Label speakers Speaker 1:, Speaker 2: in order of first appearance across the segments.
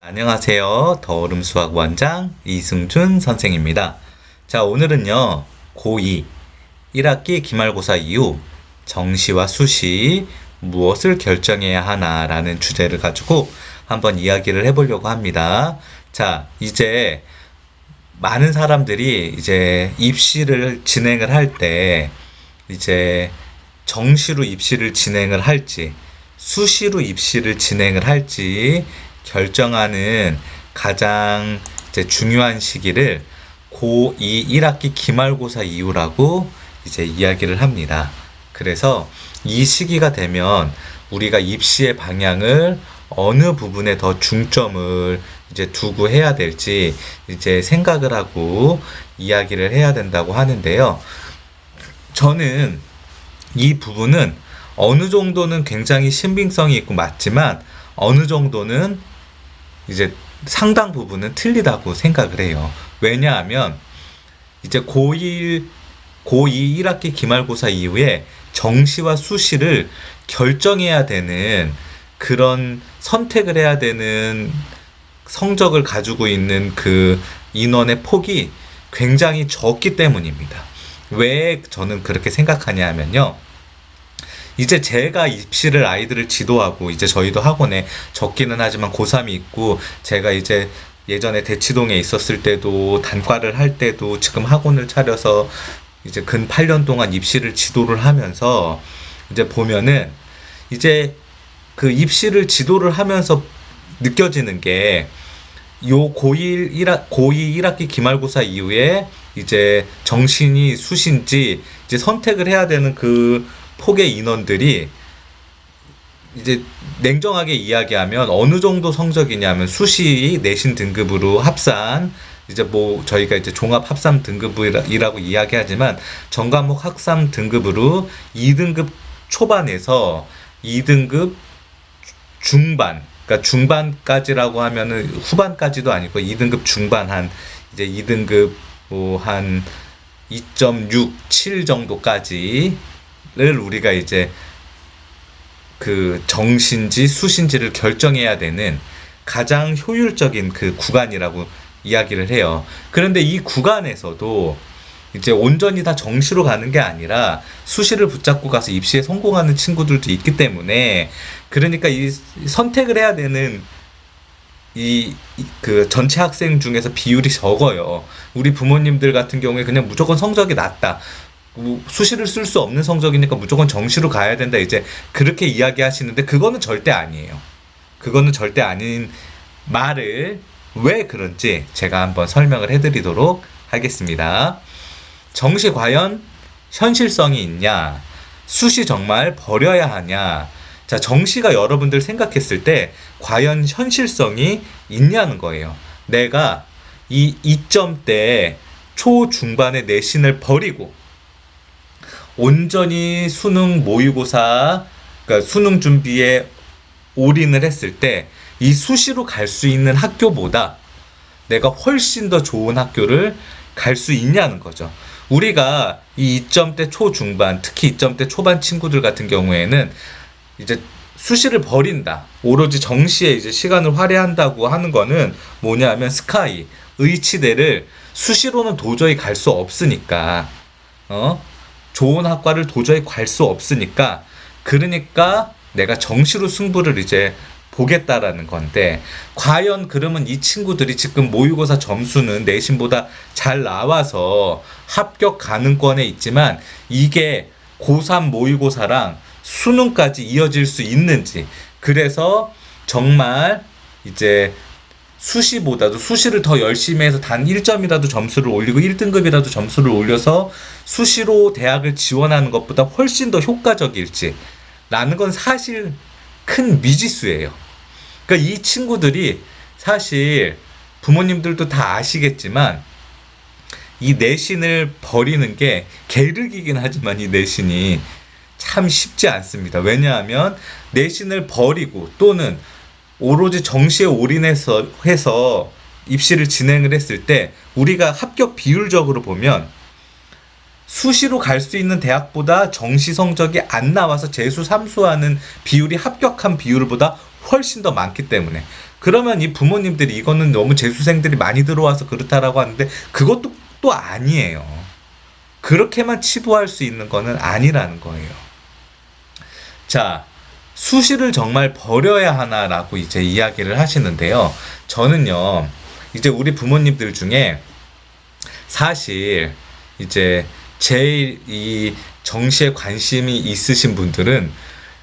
Speaker 1: 안녕하세요. 더오름 수학 원장 이승준 선생입니다. 자, 오늘은요, 고2 1학기 기말고사 이후 정시와 수시 무엇을 결정해야 하나라는 주제를 가지고 한번 이야기를 해보려고 합니다. 자, 이제 많은 사람들이 이제 입시를 진행을 할 때 이제 정시로 입시를 진행을 할지 수시로 입시를 진행을 할지 결정하는 가장 이제 중요한 시기를 고2 1학기 기말고사 이후라고 이제 이야기를 합니다. 그래서 이 시기가 되면 우리가 입시의 방향을 어느 부분에 더 중점을 이제 두고 해야 될지 이제 생각을 하고 이야기를 해야 된다고 하는데요. 저는 이 부분은 어느 정도는 굉장히 신빙성이 있고 맞지만 어느 정도는 이제 상당 부분은 틀리다고 생각을 해요. 왜냐하면 이제 고2 1학기 기말고사 이후에 정시와 수시를 결정해야 되는 그런 선택을 해야 되는 성적을 가지고 있는 그 인원의 폭이 굉장히 적기 때문입니다. 왜 저는 그렇게 생각하냐 하면요. 이제 제가 입시를 아이들을 지도하고 이제 저희도 학원에 적기는 하지만 고3이 있고 제가 이제 예전에 대치동에 있었을 때도 단과를 할 때도 지금 학원을 차려서 이제 근 8년 동안 입시를 지도를 하면서 이제 보면은 이제 그 입시를 지도를 하면서 느껴지는 게 요 고2 1학기 기말고사 이후에 이제 정신이 수신지 이제 선택을 해야 되는 그 폭의 인원들이 이제 냉정하게 이야기하면 어느 정도 성적이냐면 수시 내신 등급으로 합산 이제 뭐 저희가 이제 종합 합산 등급이라고 이야기하지만 전과목 합산 등급으로 2등급 초반에서 2등급 중반 그러니까 중반까지라고 하면은 후반까지도 아니고 2등급 중반 한 이제 2등급 뭐 한 2.6, 7 정도까지를 우리가 이제 그 정신지 수신지를 결정해야 되는 가장 효율적인 그 구간이라고 이야기를 해요. 그런데 이 구간에서도 이제 온전히 다 정시로 가는 게 아니라 수시를 붙잡고 가서 입시에 성공하는 친구들도 있기 때문에 그러니까 이 선택을 해야 되는 그 전체 학생 중에서 비율이 적어요. 우리 부모님들 같은 경우에 그냥 무조건 성적이 낮다. 뭐 수시를 쓸 수 없는 성적이니까 무조건 정시로 가야 된다. 이제 그렇게 이야기하시는데 그거는 절대 아니에요. 그거는 절대 아닌 말을 왜 그런지 제가 한번 설명을 해드리도록 하겠습니다. 정시 과연 현실성이 있냐? 수시 정말 버려야 하냐? 자, 정시가 여러분들 생각했을 때 과연 현실성이 있냐는 거예요. 내가 이 2점대 초중반의 내신을 버리고 온전히 수능 모의고사, 그러니까 수능 준비에 올인을 했을 때 이 수시로 갈 수 있는 학교보다 내가 훨씬 더 좋은 학교를 갈 수 있냐는 거죠. 우리가 이 2점대 초중반, 특히 2점대 초반 친구들 같은 경우에는 이제 수시를 버린다. 오로지 정시에 이제 시간을 할애한다고 하는 거는 뭐냐면 스카이, 의치대를 수시로는 도저히 갈 수 없으니까, 좋은 학과를 도저히 갈 수 없으니까, 그러니까 내가 정시로 승부를 이제 보겠다라는 건데, 과연 그러면 이 친구들이 지금 모의고사 점수는 내신보다 잘 나와서 합격 가능권에 있지만 이게 고3 모의고사랑 수능까지 이어질 수 있는지, 그래서 정말 이제 수시보다도 수시를 더 열심히 해서 단 1점이라도 점수를 올리고 1등급이라도 점수를 올려서 수시로 대학을 지원하는 것보다 훨씬 더 효과적일지 라는 건 사실 큰 미지수예요. 그러니까 이 친구들이 사실 부모님들도 다 아시겠지만 이 내신을 버리는 게 계륵이긴 하지만 이 내신이 참 쉽지 않습니다. 왜냐하면 내신을 버리고 또는 오로지 정시에 올인해서 입시를 진행을 했을 때 우리가 합격 비율적으로 보면 수시로 갈 수 있는 대학보다 정시 성적이 안 나와서 재수 삼수하는 비율이 합격한 비율보다 훨씬 더 많기 때문에. 그러면 이 부모님들이 이거는 너무 재수생들이 많이 들어와서 그렇다라고 하는데 그것도 또 아니에요. 그렇게만 치부할 수 있는 거는 아니라는 거예요. 자, 수시를 정말 버려야 하나라고 이제 이야기를 하시는데요. 저는요, 이제 우리 부모님들 중에 사실 이제 제일 이 정시에 관심이 있으신 분들은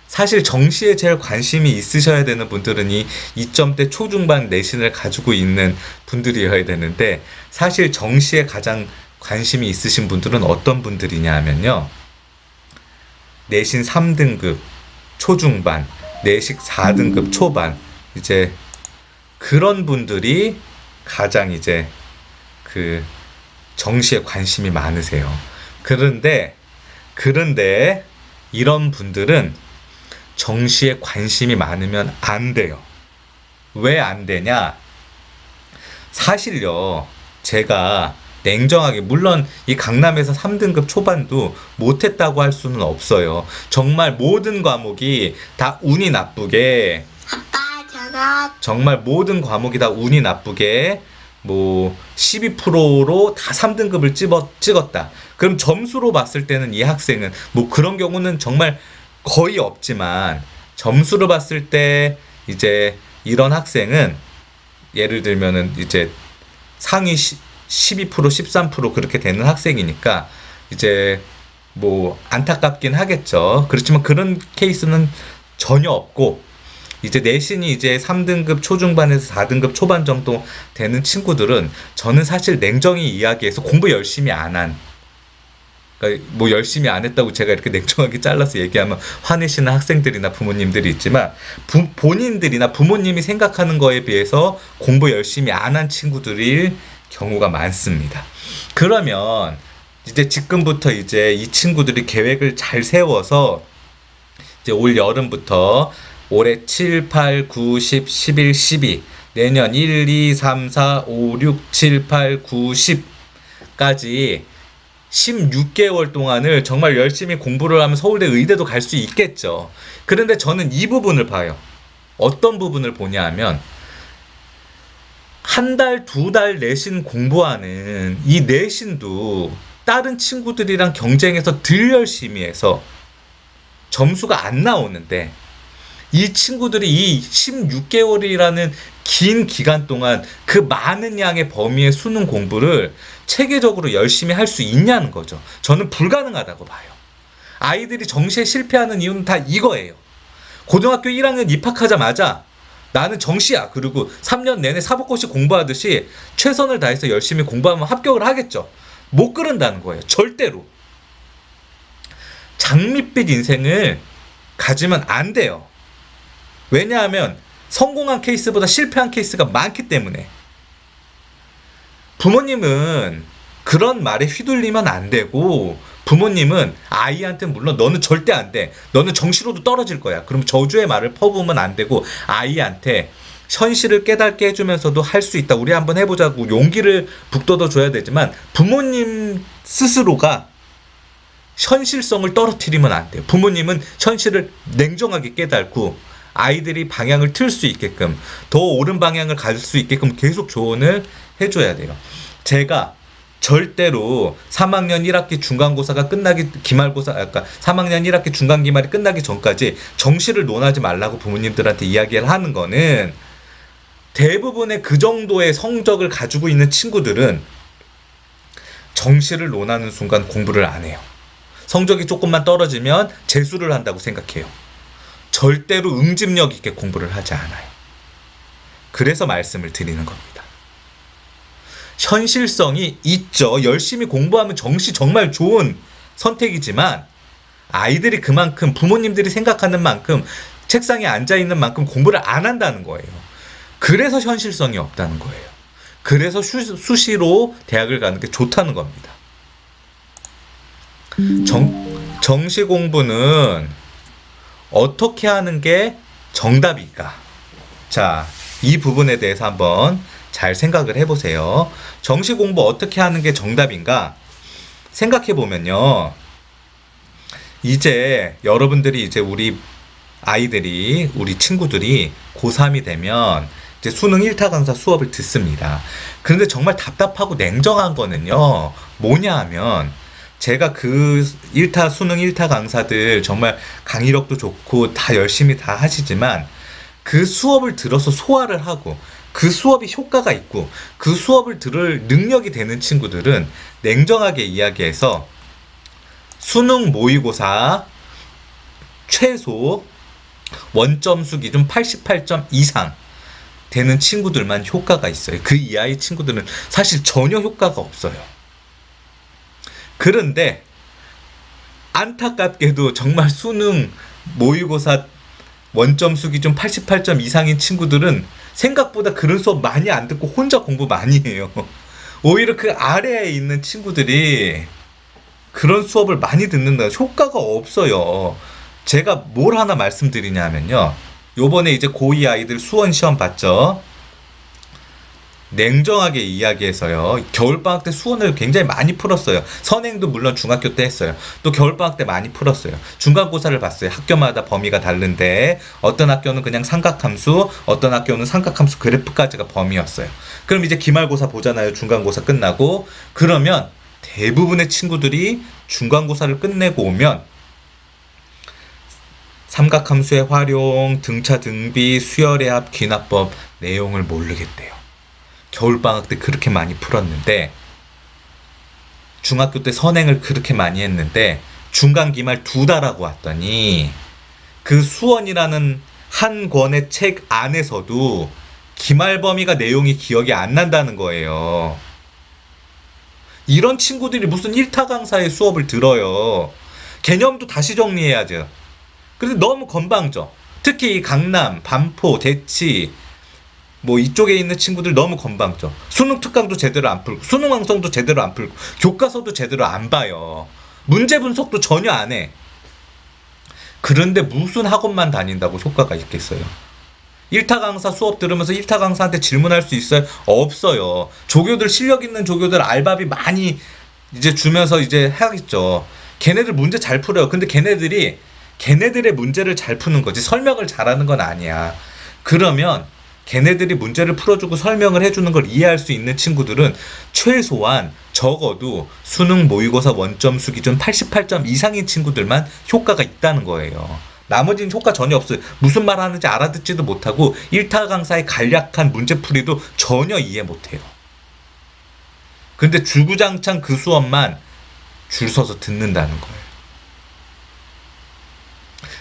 Speaker 1: 사실 정시에 제일 관심이 있으셔야 되는 분들은 이 2점대 초중반 내신을 가지고 있는 분들이어야 되는데 사실 정시에 가장 관심이 있으신 분들은 어떤 분들이냐 하면요. 내신 3등급 초중반, 내신 4등급 초반 이제 그런 분들이 가장 이제 그 정시에 관심이 많으세요. 그런데 이런 분들은 정시에 관심이 많으면 안 돼요. 왜 안 되냐? 사실요, 제가 냉정하게, 물론 이 강남에서 3등급 초반도 못했다고 할 수는 없어요. 정말 모든 과목이 다 운이 나쁘게,
Speaker 2: 아빠, 저거
Speaker 1: 정말 모든 과목이 다 운이 나쁘게, 뭐, 12%로 다 3등급을 찍었다. 그럼 점수로 봤을 때는 이 학생은, 뭐 그런 경우는 정말 거의 없지만, 점수로 봤을 때, 이제 이런 학생은, 예를 들면은 이제 상위 12%, 13% 그렇게 되는 학생이니까 이제 뭐 안타깝긴 하겠죠. 그렇지만 그런 케이스는 전혀 없고 이제 내신이 이제 3등급 초중반에서 4등급 초반 정도 되는 친구들은 저는 사실 냉정히 이야기해서 공부 열심히 안 한, 그러니까 뭐 열심히 안 했다고 제가 이렇게 냉정하게 잘라서 얘기하면 화내시는 학생들이나 부모님들이 있지만 본인들이나 부모님이 생각하는 거에 비해서 공부 열심히 안 한 친구들일 경우가 많습니다. 그러면 이제 지금부터 이제 이 친구들이 계획을 잘 세워서 이제 올 여름부터 올해 7, 8, 9, 10, 11, 12 내년 1, 2, 3, 4, 5, 6, 7, 8, 9, 10까지 16개월 동안을 정말 열심히 공부를 하면 서울대 의대도 갈 수 있겠죠. 그런데 저는 이 부분을 봐요. 어떤 부분을 보냐 하면 한 달, 두 달 내신 공부하는 이 내신도 다른 친구들이랑 경쟁해서 덜 열심히 해서 점수가 안 나오는데 이 친구들이 이 16개월이라는 긴 기간 동안 그 많은 양의 범위의 수능 공부를 체계적으로 열심히 할 수 있냐는 거죠. 저는 불가능하다고 봐요. 아이들이 정시에 실패하는 이유는 다 이거예요. 고등학교 1학년 입학하자마자 나는 정시야. 그리고 3년 내내 사법고시 공부하듯이 최선을 다해서 열심히 공부하면 합격을 하겠죠. 못 그런다는 거예요. 절대로. 장밋빛 인생을 가지면 안 돼요. 왜냐하면 성공한 케이스보다 실패한 케이스가 많기 때문에. 부모님은 그런 말에 휘둘리면 안 되고 부모님은 아이한테 물론 너는 절대 안 돼. 너는 정시로도 떨어질 거야. 그럼 저주의 말을 퍼부으면 안 되고 아이한테 현실을 깨닫게 해주면서도 할 수 있다. 우리 한번 해보자고 용기를 북돋워 줘야 되지만 부모님 스스로가 현실성을 떨어뜨리면 안 돼요. 부모님은 현실을 냉정하게 깨닫고 아이들이 방향을 틀 수 있게끔 더 옳은 방향을 갈 수 있게끔 계속 조언을 해줘야 돼요. 제가 절대로 3학년 1학기 중간고사가 끝나기 기말고사 아까 3학년 1학기 중간 기말이 끝나기 전까지 정시를 논하지 말라고 부모님들한테 이야기를 하는 거는 대부분의 그 정도의 성적을 가지고 있는 친구들은 정시를 논하는 순간 공부를 안 해요. 성적이 조금만 떨어지면 재수를 한다고 생각해요. 절대로 응집력 있게 공부를 하지 않아요. 그래서 말씀을 드리는 겁니다. 현실성이 있죠. 열심히 공부하면 정시 정말 좋은 선택이지만 아이들이 그만큼 부모님들이 생각하는 만큼 책상에 앉아있는 만큼 공부를 안 한다는 거예요. 그래서 현실성이 없다는 거예요. 그래서 수시로 대학을 가는 게 좋다는 겁니다. 정시 공부는 어떻게 하는 게 정답일까? 자, 이 부분에 대해서 한번 잘 생각을 해보세요. 정시 공부 어떻게 하는 게 정답인가? 생각해 보면요. 이제 여러분들이 이제 우리 아이들이, 우리 친구들이 고3이 되면 이제 수능 1타 강사 수업을 듣습니다. 그런데 정말 답답하고 냉정한 거는요, 뭐냐 하면, 제가 그 1타, 수능 1타 강사들 정말 강의력도 좋고 다 열심히 다 하시지만, 그 수업을 들어서 소화를 하고, 그 수업이 효과가 있고, 그 수업을 들을 능력이 되는 친구들은 냉정하게 이야기해서 수능 모의고사 최소 원점수 기준 88점 이상 되는 친구들만 효과가 있어요. 그 이하의 친구들은 사실 전혀 효과가 없어요. 그런데 안타깝게도 정말 수능 모의고사 원점수 기준 88점 이상인 친구들은 생각보다 그런 수업 많이 안 듣고 혼자 공부 많이 해요. 오히려 그 아래에 있는 친구들이 그런 수업을 많이 듣는다. 효과가 없어요. 제가 뭘 하나 말씀드리냐면요. 요번에 이제 고2 아이들 수원 시험 봤죠? 냉정하게 이야기해서요. 겨울방학 때 수원을 굉장히 많이 풀었어요. 선행도 물론 중학교 때 했어요. 또 겨울방학 때 많이 풀었어요. 중간고사를 봤어요. 학교마다 범위가 다른데 어떤 학교는 그냥 삼각함수, 어떤 학교는 삼각함수 그래프까지가 범위였어요. 그럼 이제 기말고사 보잖아요. 중간고사 끝나고. 그러면 대부분의 친구들이 중간고사를 끝내고 오면 삼각함수의 활용, 등차 등비, 수열의 합, 귀납법 내용을 모르겠대요. 겨울방학 때 그렇게 많이 풀었는데, 중학교 때 선행을 그렇게 많이 했는데, 중간기말 2달 하고 왔더니 그 수원이라는 한 권의 책 안에서도 기말 범위가 내용이 기억이 안 난다는 거예요. 이런 친구들이 무슨 1타 강사의 수업을 들어요. 개념도 다시 정리해야죠. 그래서 너무 건방져. 특히 강남, 반포, 대치 뭐 이쪽에 있는 친구들 너무 건방져. 수능 특강도 제대로 안 풀고, 수능 완성도 제대로 안 풀고, 교과서도 제대로 안 봐요. 문제 분석도 전혀 안 해. 그런데 무슨 학원만 다닌다고 효과가 있겠어요? 1타 강사 수업 들으면서 1타 강사한테 질문할 수 있어요? 없어요. 조교들, 실력 있는 조교들 알바비 많이 이제 주면서 이제 하겠죠. 걔네들 문제 잘 풀어요. 근데 걔네들의 문제를 잘 푸는 거지 설명을 잘하는 건 아니야. 그러면 걔네들이 문제를 풀어주고 설명을 해주는 걸 이해할 수 있는 친구들은 최소한 적어도 수능 모의고사 원점수 기준 88점 이상인 친구들만 효과가 있다는 거예요. 나머지는 효과 전혀 없어요. 무슨 말 하는지 알아듣지도 못하고 1타 강사의 간략한 문제풀이도 전혀 이해 못해요. 근데 주구장창 그 수업만 줄 서서 듣는다는 거예요.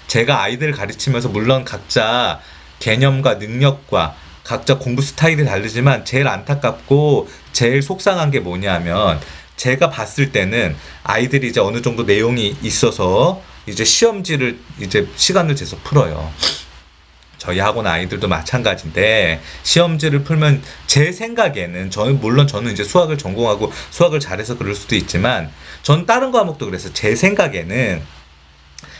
Speaker 1: 제가 아이들을 가르치면서 물론 각자 개념과 능력과 각자 공부 스타일이 다르지만 제일 안타깝고 제일 속상한 게 뭐냐면, 제가 봤을 때는 아이들이 이제 어느 정도 내용이 있어서 이제 시험지를 이제 시간을 재서 풀어요. 저희 학원 아이들도 마찬가지인데, 시험지를 풀면 제 생각에는, 저는 이제 수학을 전공하고 수학을 잘해서 그럴 수도 있지만, 전 다른 과목도 그래서 제 생각에는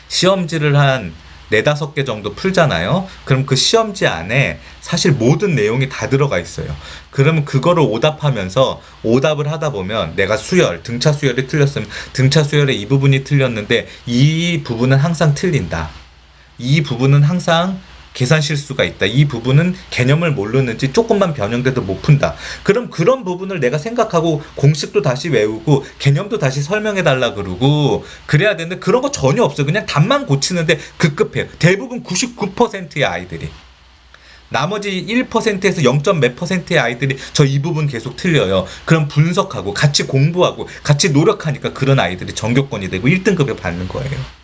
Speaker 1: 시험지를 한 4-5개 정도 풀잖아요. 그럼 그 시험지 안에 사실 모든 내용이 다 들어가 있어요. 그러면 그거를 오답을 하다 보면 내가 등차 수열이 틀렸으면 등차 수열의 이 부분이 틀렸는데 이 부분은 항상 틀린다. 이 부분은 항상 계산 실수가 있다. 이 부분은 개념을 모르는지 조금만 변형돼도 못 푼다. 그럼 그런 부분을 내가 생각하고 공식도 다시 외우고 개념도 다시 설명해 달라 그러고 그래야 되는데 그런 거 전혀 없어요. 그냥 답만 고치는데 급급해요. 대부분 99%의 아이들이. 나머지 1%에서 0. 몇 %의 아이들이 저 이 부분 계속 틀려요. 그럼 분석하고 같이 공부하고 같이 노력하니까 그런 아이들이 전교권이 되고 1등급을 받는 거예요.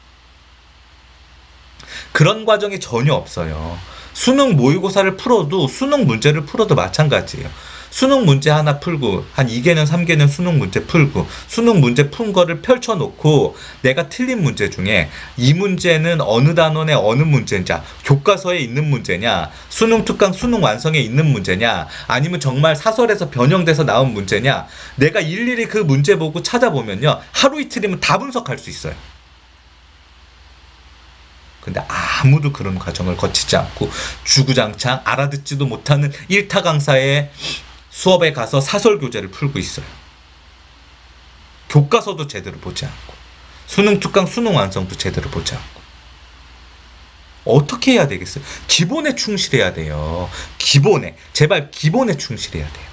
Speaker 1: 그런 과정이 전혀 없어요. 수능 모의고사를 풀어도 수능 문제를 풀어도 마찬가지예요. 수능 문제 하나 풀고 한 2개년 3개년 수능 문제 풀고 수능 문제 푼 거를 펼쳐놓고 내가 틀린 문제 중에 이 문제는 어느 단원의 어느 문제인지, 교과서에 있는 문제냐, 수능 특강 수능 완성에 있는 문제냐, 아니면 정말 사설에서 변형돼서 나온 문제냐, 내가 일일이 그 문제 보고 찾아보면요 하루 이틀이면 다 분석할 수 있어요. 근데 아무도 그런 과정을 거치지 않고 주구장창 알아듣지도 못하는 1타 강사의 수업에 가서 사설 교재를 풀고 있어요. 교과서도 제대로 보지 않고 수능 특강 수능 완성도 제대로 보지 않고 어떻게 해야 되겠어요? 기본에 충실해야 돼요. 기본에. 제발 기본에 충실해야 돼요.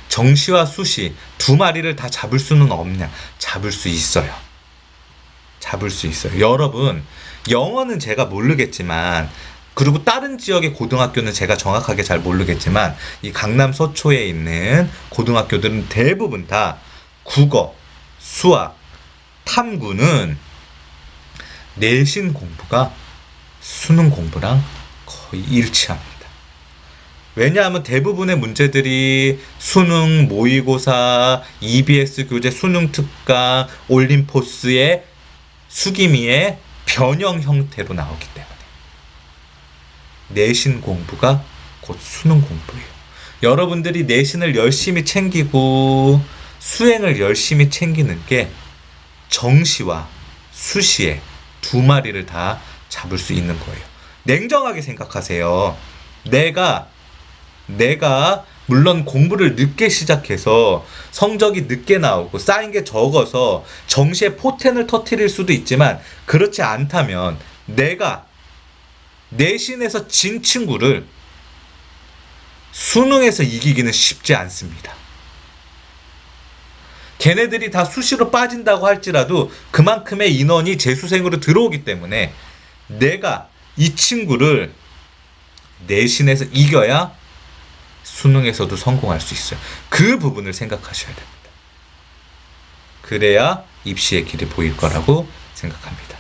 Speaker 1: 정시와 수시 두 마리를 다 잡을 수는 없냐? 잡을 수 있어요. 잡을 수 있어요. 여러분, 영어는 제가 모르겠지만, 그리고 다른 지역의 고등학교는 제가 정확하게 잘 모르겠지만, 이 강남 서초에 있는 고등학교들은 대부분 다 국어, 수학, 탐구는 내신 공부가 수능 공부랑 거의 일치합니다. 왜냐하면 대부분의 문제들이 수능, 모의고사, EBS 교재, 수능 특강, 올림포스의 수기미의 변형 형태로 나오기 때문에 내신 공부가 곧 수능 공부예요. 여러분들이 내신을 열심히 챙기고 수행을 열심히 챙기는 게 정시와 수시에 두 마리를 다 잡을 수 있는 거예요. 냉정하게 생각하세요. 내가 물론 공부를 늦게 시작해서 성적이 늦게 나오고 쌓인 게 적어서 정시에 포텐을 터뜨릴 수도 있지만, 그렇지 않다면 내가 내신에서 진 친구를 수능에서 이기기는 쉽지 않습니다. 걔네들이 다 수시로 빠진다고 할지라도 그만큼의 인원이 재수생으로 들어오기 때문에 내가 이 친구를 내신에서 이겨야 수능에서도 성공할 수 있어요. 그 부분을 생각하셔야 됩니다. 그래야 입시의 길이 보일 거라고 생각합니다.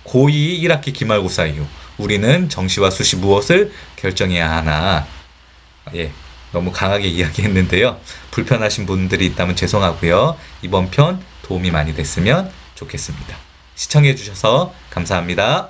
Speaker 1: 고2 1학기 기말고사 이후 우리는 정시와 수시 무엇을 결정해야 하나, 너무 강하게 이야기했는데요. 불편하신 분들이 있다면 죄송하고요. 이번 편 도움이 많이 됐으면 좋겠습니다. 시청해주셔서 감사합니다.